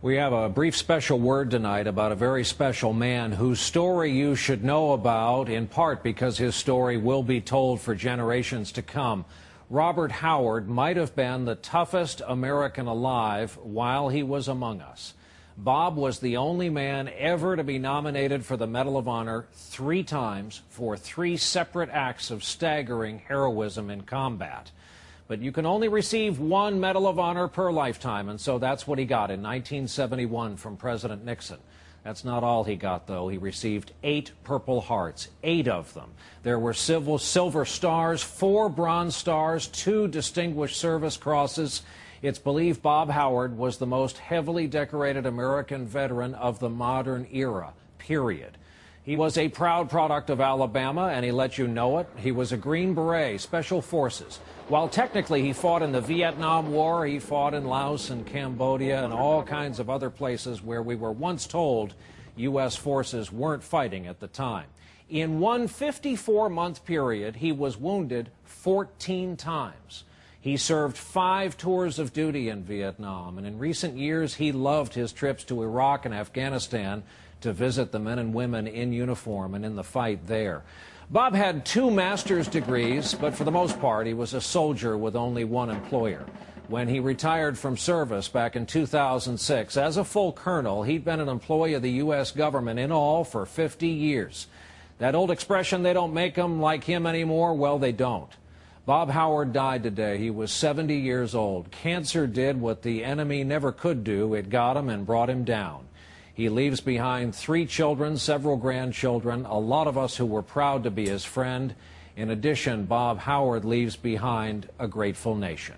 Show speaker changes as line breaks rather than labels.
We have a brief special word tonight about a very special man whose story you should know about, in part because his story will be told for generations to come. Robert Howard might have been the toughest American alive while he was among us. Bob was the only man ever to be nominated for the Medal of Honor 3 times for 3 separate acts of staggering heroism in combat. But you can only receive 1 Medal of Honor per lifetime, and so that's what he got in 1971 from President Nixon. That's not all he got, though. He received 8 Purple Hearts, 8 of them. There were Silver Stars, 4 Bronze Stars, 2 Distinguished Service Crosses. It's believed Bob Howard was the most heavily decorated American veteran of the modern era, period. He was a proud product of Alabama, and he let you know it. He was a Green Beret, Special Forces. While technically he fought in the Vietnam War, he fought in Laos and Cambodia and all kinds of other places where we were once told U.S. forces weren't fighting at the time. In one 54-month period, he was wounded 14 times. He served 5 tours of duty in Vietnam, and in recent years he loved his trips to Iraq and Afghanistan to visit the men and women in uniform and in the fight there. Bob had 2 master's degrees, but for the most part he was a soldier with only 1 employer. When he retired from service back in 2006 as a full colonel, he'd been an employee of the U.S. government in all for 50 years. That old expression, they don't make them like him anymore, well, they don't. Bob Howard died today. He was 70 years old. Cancer did what the enemy never could do. It got him and brought him down. He leaves behind 3 children, several grandchildren, a lot of us who were proud to be his friend. In addition, Bob Howard leaves behind a grateful nation.